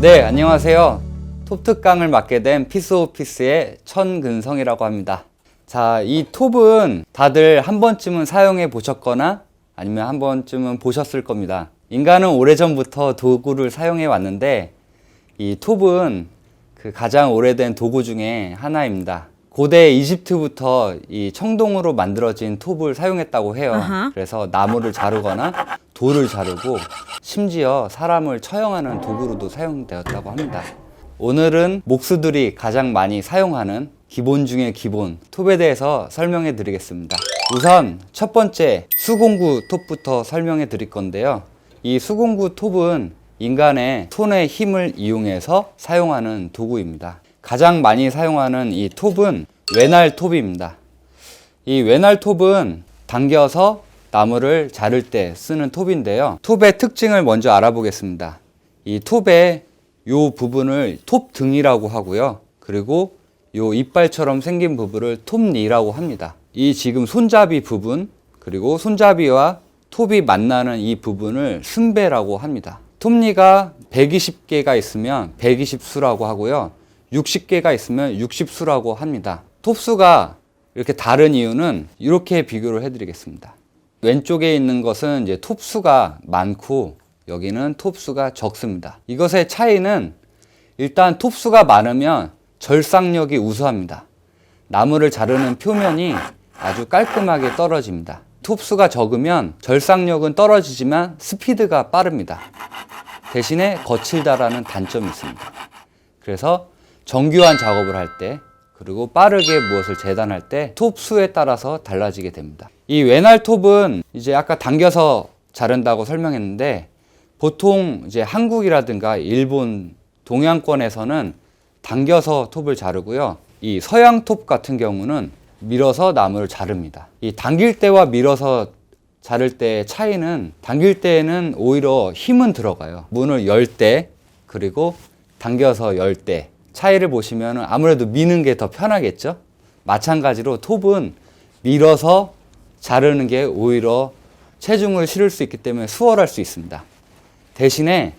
네, 안녕하세요. 톱 특강을 맡게 된 피스오피스의 천근성이라고 합니다. 자, 이 톱은 다들 한 번쯤은 사용해 보셨거나 아니면 한 번쯤은 보셨을 겁니다. 인간은 오래전부터 도구를 사용해 왔는데 이 톱은 그 가장 오래된 도구 중에 하나입니다. 고대 이집트부터 이 청동으로 만들어진 톱을 사용했다고 해요. 그래서 나무를 자르거나 돌을 자르고 심지어 사람을 처형하는 도구로도 사용되었다고 합니다. 오늘은 목수들이 가장 많이 사용하는 기본 중에 기본 톱에 대해서 설명해 드리겠습니다. 우선 첫 번째 수공구 톱부터 설명해 드릴 건데요. 이 수공구 톱은 인간의 손의 힘을 이용해서 사용하는 도구입니다. 가장 많이 사용하는 이 톱은 외날 톱입니다. 이 외날 톱은 당겨서 나무를 자를 때 쓰는 톱인데요. 톱의 특징을 먼저 알아보겠습니다. 이 톱의 요 부분을 톱등이라고 하고요. 그리고 요 이빨처럼 생긴 부분을 톱니라고 합니다. 이 지금 손잡이 부분, 그리고 손잡이와 톱이 만나는 이 부분을 승배라고 합니다. 톱니가 120개가 있으면 120수라고 하고요. 60개가 있으면 60수라고 합니다. 톱수가 이렇게 다른 이유는 이렇게 비교를 해드리겠습니다. 왼쪽에 있는 것은 이제 톱수가 많고 여기는 톱수가 적습니다. 이것의 차이는 일단 톱수가 많으면 절삭력이 우수합니다. 나무를 자르는 표면이 아주 깔끔하게 떨어집니다. 톱수가 적으면 절삭력은 떨어지지만 스피드가 빠릅니다. 대신에 거칠다라는 단점이 있습니다. 그래서 정교한 작업을 할 때, 그리고 빠르게 무엇을 재단할 때 톱수에 따라서 달라지게 됩니다. 이 외날 톱은 이제 아까 당겨서 자른다고 설명했는데 보통 이제 한국이라든가 일본, 동양권에서는 당겨서 톱을 자르고요. 이 서양 톱 같은 경우는 밀어서 나무를 자릅니다. 이 당길 때와 밀어서 자를 때의 차이는 당길 때에는 오히려 힘은 들어가요. 문을 열 때, 그리고 당겨서 열 때 차이를 보시면 아무래도 미는 게 더 편하겠죠? 마찬가지로 톱은 밀어서 자르는 게 오히려 체중을 실을 수 있기 때문에 수월할 수 있습니다. 대신에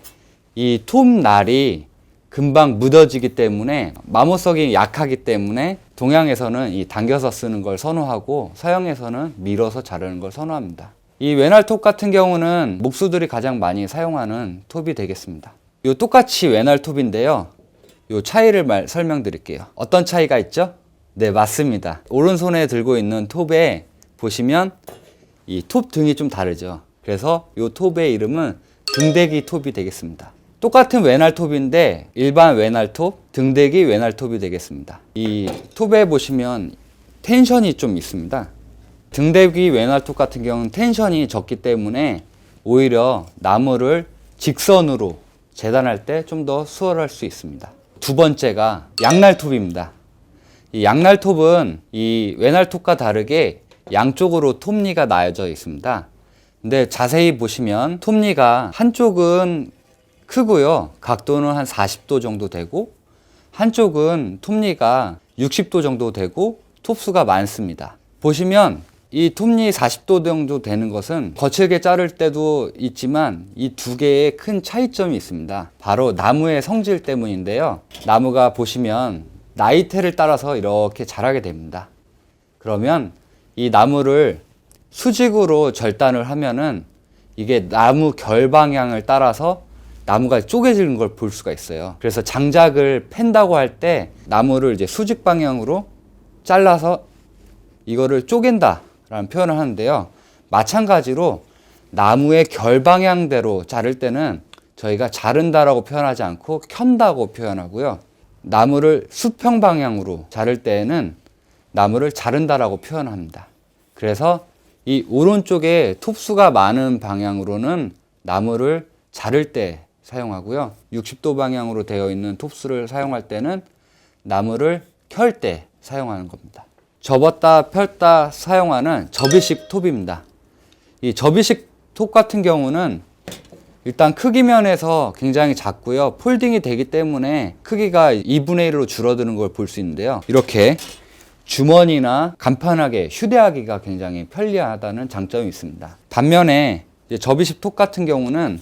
이 톱날이 금방 묻어지기 때문에 마모성이 약하기 때문에 동양에서는 이 당겨서 쓰는 걸 선호하고 서양에서는 밀어서 자르는 걸 선호합니다. 이 외날 톱 같은 경우는 목수들이 가장 많이 사용하는 톱이 되겠습니다. 이 똑같이 외날 톱인데요. 이 차이를 설명드릴게요. 어떤 차이가 있죠? 네, 맞습니다. 오른손에 들고 있는 톱에 보시면 이 톱 등이 좀 다르죠. 그래서 이 톱의 이름은 등대기 톱이 되겠습니다. 똑같은 외날 톱인데 일반 외날 톱, 등대기 외날 톱이 되겠습니다. 이 톱에 보시면 텐션이 좀 있습니다. 등대기 외날 톱 같은 경우는 텐션이 적기 때문에 오히려 나무를 직선으로 재단할 때 좀 더 수월할 수 있습니다. 두 번째가 양날톱입니다. 이 양날톱은 이 외날톱과 다르게 양쪽으로 톱니가 나여져 있습니다. 근데 자세히 보시면 톱니가 한쪽은 크고요. 각도는 한 40도 정도 되고 한쪽은 톱니가 60도 정도 되고 톱수가 많습니다. 보시면 이 톱니 40도 정도 되는 것은 거칠게 자를 때도 있지만 이 두 개의 큰 차이점이 있습니다. 바로 나무의 성질 때문인데요. 나무가 보시면 나이테를 따라서 이렇게 자라게 됩니다. 그러면 이 나무를 수직으로 절단을 하면은 이게 나무 결 방향을 따라서 나무가 쪼개지는 걸 볼 수가 있어요. 그래서 장작을 팬다고 할 때 나무를 이제 수직 방향으로 잘라서 이거를 쪼갠다 라는 표현을 하는데요. 마찬가지로 나무의 결 방향대로 자를 때는 저희가 자른다라고 표현하지 않고 켠다고 표현하고요. 나무를 수평 방향으로 자를 때에는 나무를 자른다라고 표현합니다. 그래서 이 오른쪽에 톱수가 많은 방향으로는 나무를 자를 때 사용하고요. 60도 방향으로 되어 있는 톱수를 사용할 때는 나무를 켤 때 사용하는 겁니다. 접었다 펼다 사용하는 접이식 톱입니다. 이 접이식 톱 같은 경우는 일단 크기 면에서 굉장히 작고요. 폴딩이 되기 때문에 크기가 2분의 1로 줄어드는 걸 볼 수 있는데요. 이렇게 주머니나 간편하게 휴대하기가 굉장히 편리하다는 장점이 있습니다. 반면에 이제 접이식 톱 같은 경우는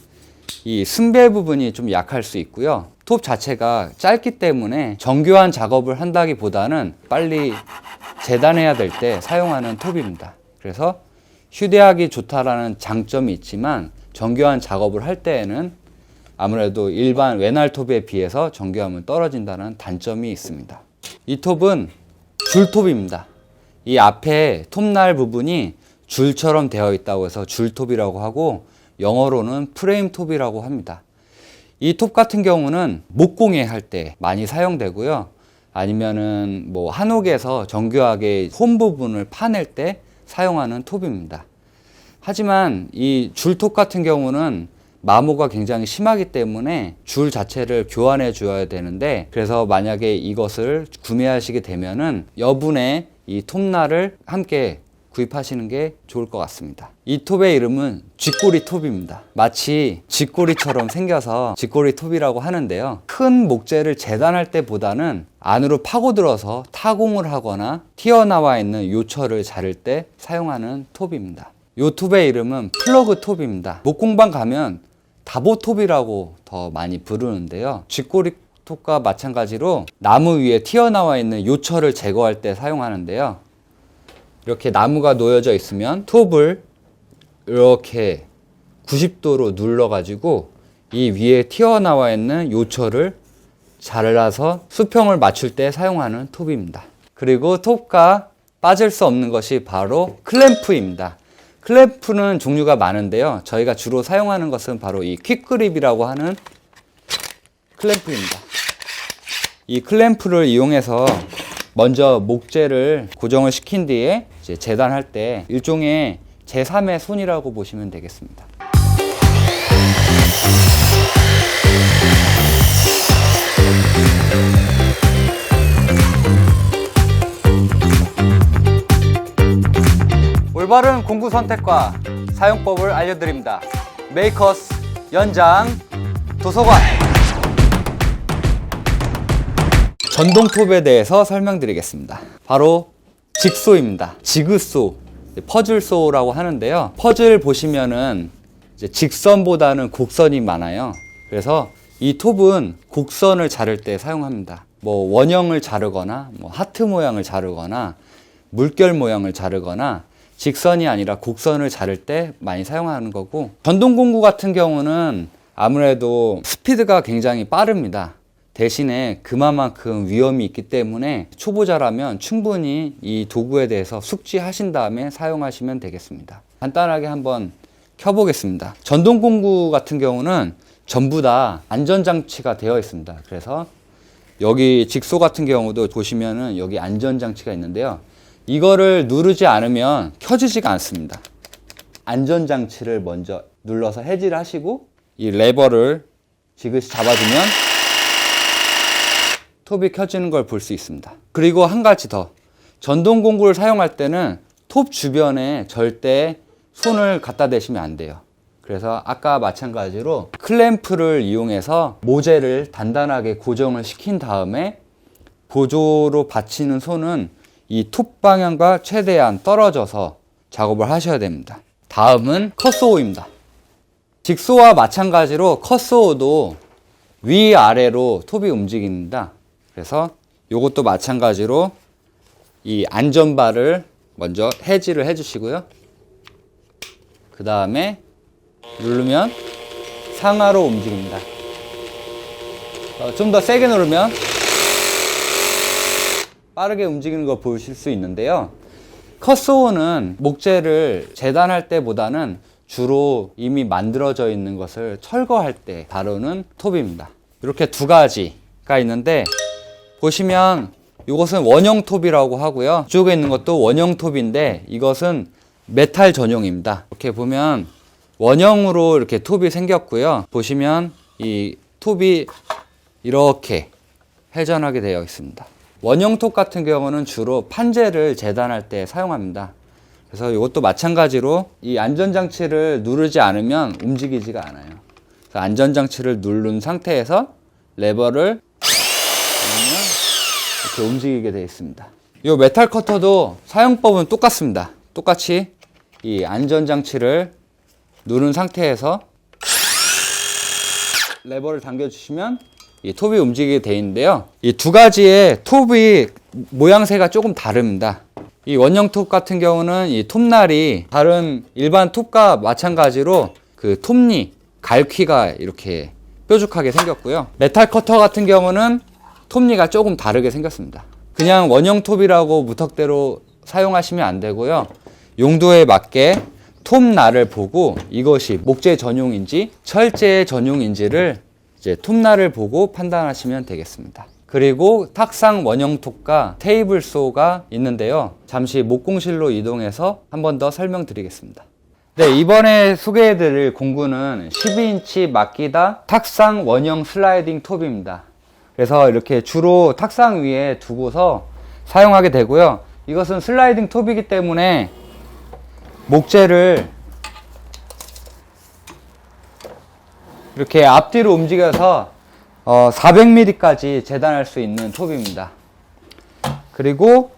이 승배 부분이 좀 약할 수 있고요. 톱 자체가 짧기 때문에 정교한 작업을 한다기보다는 빨리 재단해야 될 때 사용하는 톱입니다. 그래서 휴대하기 좋다라는 장점이 있지만 정교한 작업을 할 때에는 아무래도 일반 외날 톱에 비해서 정교함은 떨어진다는 단점이 있습니다. 이 톱은 줄톱입니다. 이 앞에 톱날 부분이 줄처럼 되어 있다고 해서 줄톱이라고 하고 영어로는 프레임 톱이라고 합니다. 이 톱 같은 경우는 목공예 할 때 많이 사용되고요. 아니면은 뭐 한옥에서 정교하게 홈 부분을 파낼 때 사용하는 톱입니다. 하지만 이 줄톱 같은 경우는 마모가 굉장히 심하기 때문에 줄 자체를 교환해 줘야 되는데, 그래서 만약에 이것을 구매하시게 되면은 여분의 이 톱날을 함께 구입하시는 게 좋을 것 같습니다. 이 톱의 이름은 쥐꼬리 톱입니다. 마치 쥐꼬리처럼 생겨서 쥐꼬리 톱이라고 하는데요. 큰 목재를 재단할 때보다는 안으로 파고들어서 타공을 하거나 튀어나와 있는 요철을 자를 때 사용하는 톱입니다. 이 톱의 이름은 플러그 톱입니다. 목공방 가면 다보 톱이라고 더 많이 부르는데요. 쥐꼬리 톱과 마찬가지로 나무 위에 튀어나와 있는 요철을 제거할 때 사용하는데요. 이렇게 나무가 놓여져 있으면 톱을 이렇게 90도로 눌러가지고 이 위에 튀어나와 있는 요철을 잘라서 수평을 맞출 때 사용하는 톱입니다. 그리고 톱과 빠질 수 없는 것이 바로 클램프입니다. 클램프는 종류가 많은데요. 저희가 주로 사용하는 것은 바로 이 퀵그립이라고 하는 클램프입니다. 이 클램프를 이용해서 먼저 목재를 고정을 시킨 뒤에 이제 재단할 때 일종의 제3의 손이라고 보시면 되겠습니다. 올바른 공구 선택과 사용법을 알려드립니다. 메이커스 연장 도서관. 전동톱에 대해서 설명드리겠습니다. 바로 직소입니다. 지그소, 퍼즐소라고 하는데요. 퍼즐 보시면은 이제 직선보다는 곡선이 많아요. 그래서 이 톱은 곡선을 자를 때 사용합니다. 뭐 원형을 자르거나 뭐 하트 모양을 자르거나 물결 모양을 자르거나 직선이 아니라 곡선을 자를 때 많이 사용하는 거고, 전동공구 같은 경우는 아무래도 스피드가 굉장히 빠릅니다. 대신에 그만큼 위험이 있기 때문에 초보자라면 충분히 이 도구에 대해서 숙지하신 다음에 사용하시면 되겠습니다. 간단하게 한번 켜보겠습니다. 전동공구 같은 경우는 전부 다 안전장치가 되어 있습니다. 그래서 여기 직소 같은 경우도 보시면은 여기 안전장치가 있는데요. 이거를 누르지 않으면 켜지지가 않습니다. 안전장치를 먼저 눌러서 해지를 하시고 이 레버를 지그시 잡아주면 톱이 켜지는 걸 볼 수 있습니다. 그리고 한 가지 더, 전동공구를 사용할 때는 톱 주변에 절대 손을 갖다 대시면 안 돼요. 그래서 아까 마찬가지로 클램프를 이용해서 모재를 단단하게 고정을 시킨 다음에 보조로 받치는 손은 이 톱 방향과 최대한 떨어져서 작업을 하셔야 됩니다. 다음은 컷소호입니다. 직소와 마찬가지로 컷소호도 위아래로 톱이 움직입니다. 그래서 이것도 마찬가지로 이 안전바를 먼저 해지를 해주시고요. 그 다음에 누르면 상하로 움직입니다. 좀 더 세게 누르면 빠르게 움직이는 걸 보실 수 있는데요. 컷소호는 목재를 재단할 때보다는 주로 이미 만들어져 있는 것을 철거할 때 다루는 톱입니다. 이렇게 두 가지가 있는데, 보시면 이것은 원형 톱이라고 하고요. 이쪽에 있는 것도 원형 톱인데 이것은 메탈 전용입니다. 이렇게 보면 원형으로 이렇게 톱이 생겼고요. 보시면 이 톱이 이렇게 회전하게 되어 있습니다. 원형 톱 같은 경우는 주로 판재를 재단할 때 사용합니다. 그래서 이것도 마찬가지로 이 안전장치를 누르지 않으면 움직이지가 않아요. 그래서 안전장치를 누른 상태에서 레버를 누르면 이렇게 움직이게 되어 있습니다. 이 메탈 커터도 사용법은 똑같습니다. 똑같이 이 안전장치를 누른 상태에서 레버를 당겨주시면 이 톱이 움직이게 되어 있는데요. 이 두 가지의 톱이 모양새가 조금 다릅니다. 이 원형 톱 같은 경우는 이 톱날이 다른 일반 톱과 마찬가지로 그 톱니, 갈퀴가 이렇게 뾰족하게 생겼고요. 메탈 커터 같은 경우는 톱니가 조금 다르게 생겼습니다. 그냥 원형 톱이라고 무턱대로 사용하시면 안 되고요. 용도에 맞게 톱날을 보고 이것이 목재 전용인지 철제 전용인지를 이제 톱날을 보고 판단하시면 되겠습니다. 그리고 탁상 원형 톱과 테이블 소가 있는데요. 잠시 목공실로 이동해서 한 번 더 설명드리겠습니다. 네, 이번에 소개해드릴 공구는 12인치 막기다 탁상 원형 슬라이딩 톱입니다. 그래서 이렇게 주로 탁상 위에 두고서 사용하게 되고요. 이것은 슬라이딩 톱이기 때문에 목재를 이렇게 앞뒤로 움직여서 400mm까지 재단할 수 있는 톱입니다. 그리고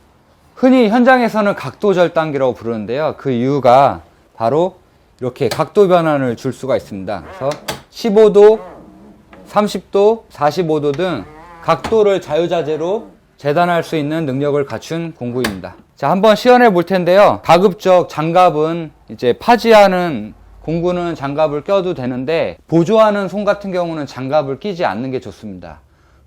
흔히 현장에서는 각도 절단기라고 부르는데요. 그 이유가 바로 이렇게 각도 변환을 줄 수가 있습니다. 그래서 15도, 30도, 45도 등 각도를 자유자재로 재단할 수 있는 능력을 갖춘 공구입니다. 자, 한번 시연해 볼 텐데요. 가급적 장갑은 이제 파지하는 공구는 장갑을 껴도 되는데 보조하는 손 같은 경우는 장갑을 끼지 않는 게 좋습니다.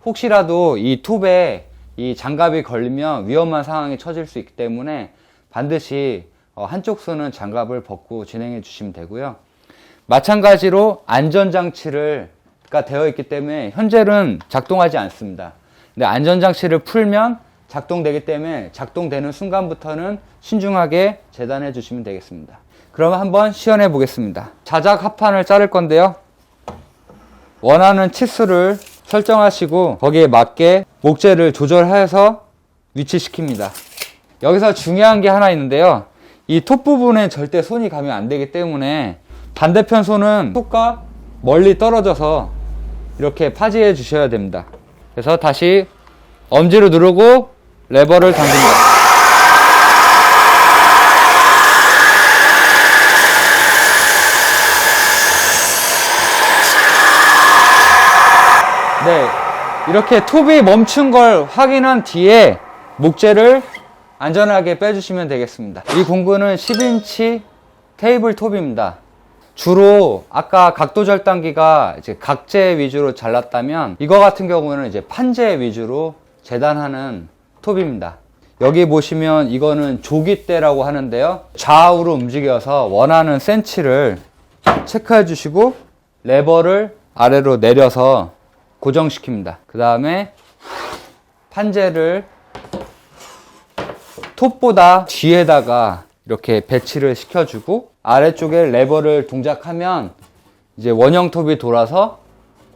혹시라도 이 톱에 이 장갑이 걸리면 위험한 상황이 처질 수 있기 때문에 반드시 한쪽 손은 장갑을 벗고 진행해 주시면 되고요. 마찬가지로 안전장치가 되어 있기 때문에 현재는 작동하지 않습니다. 근데 안전장치를 풀면 작동되기 때문에 작동되는 순간부터는 신중하게 재단해 주시면 되겠습니다. 그럼 한번 시연해 보겠습니다. 자작 합판을 자를 건데요. 원하는 치수를 설정하시고 거기에 맞게 목재를 조절해서 위치시킵니다. 여기서 중요한 게 하나 있는데요. 이 톱 부분에 절대 손이 가면 안 되기 때문에 반대편 손은 톱과 멀리 떨어져서 이렇게 파지해 주셔야 됩니다. 그래서 다시 엄지로 누르고 레버를 당깁니다. 네, 이렇게 톱이 멈춘 걸 확인한 뒤에 목재를 안전하게 빼주시면 되겠습니다. 이 공구는 10인치 테이블 톱입니다. 주로 아까 각도 절단기가 이제 각재 위주로 잘랐다면 이거 같은 경우는 이제 판재 위주로 재단하는 톱입니다. 여기 보시면 이거는 조깃대라고 하는데요. 좌우로 움직여서 원하는 센치를 체크해 주시고 레버를 아래로 내려서 고정시킵니다. 그 다음에 판재를 톱보다 뒤에다가 이렇게 배치를 시켜주고 아래쪽에 레버를 동작하면 이제 원형 톱이 돌아서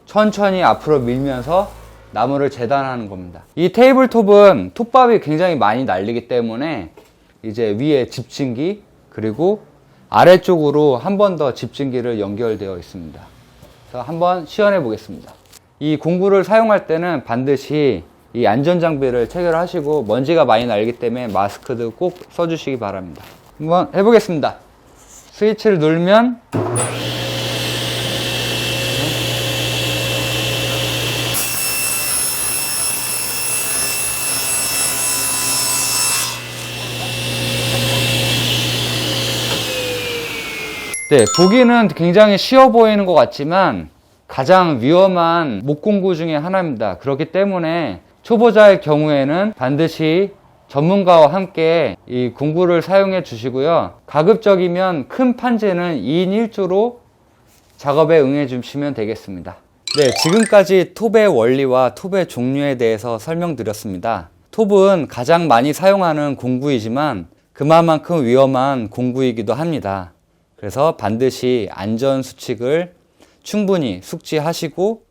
천천히 앞으로 밀면서 나무를 재단하는 겁니다. 이 테이블 톱은 톱밥이 굉장히 많이 날리기 때문에 이제 위에 집진기 그리고 아래쪽으로 한 번 더 집진기를 연결되어 있습니다. 그래서 한번 시연해 보겠습니다. 이 공구를 사용할 때는 반드시 이 안전장비를 체결하시고 먼지가 많이 날기 때문에 마스크도 꼭 써주시기 바랍니다. 한번 해보겠습니다. 스위치를 누르면 네, 보기는 굉장히 쉬워 보이는 것 같지만 가장 위험한 목공구 중에 하나입니다. 그렇기 때문에 초보자의 경우에는 반드시 전문가와 함께 이 공구를 사용해 주시고요. 가급적이면 큰 판재는 2인 1조로 작업에 응해 주시면 되겠습니다. 네, 지금까지 톱의 원리와 톱의 종류에 대해서 설명드렸습니다. 톱은 가장 많이 사용하는 공구이지만 그만큼 위험한 공구이기도 합니다. 그래서 반드시 안전 수칙을 충분히 숙지하시고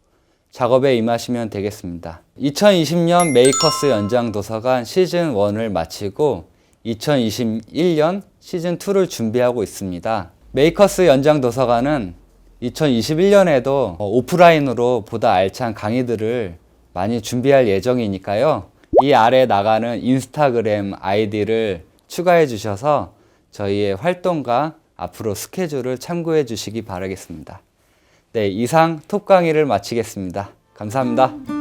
작업에 임하시면 되겠습니다. 2020년 메이커스 연장 도서관 시즌 1을 마치고 2021년 시즌 2를 준비하고 있습니다. 메이커스 연장 도서관은 2021년에도 오프라인으로 보다 알찬 강의들을 많이 준비할 예정이니까요. 이 아래 나가는 인스타그램 아이디를 추가해 주셔서 저희의 활동과 앞으로 스케줄을 참고해 주시기 바라겠습니다. 네, 이상 톱 강의를 마치겠습니다. 감사합니다.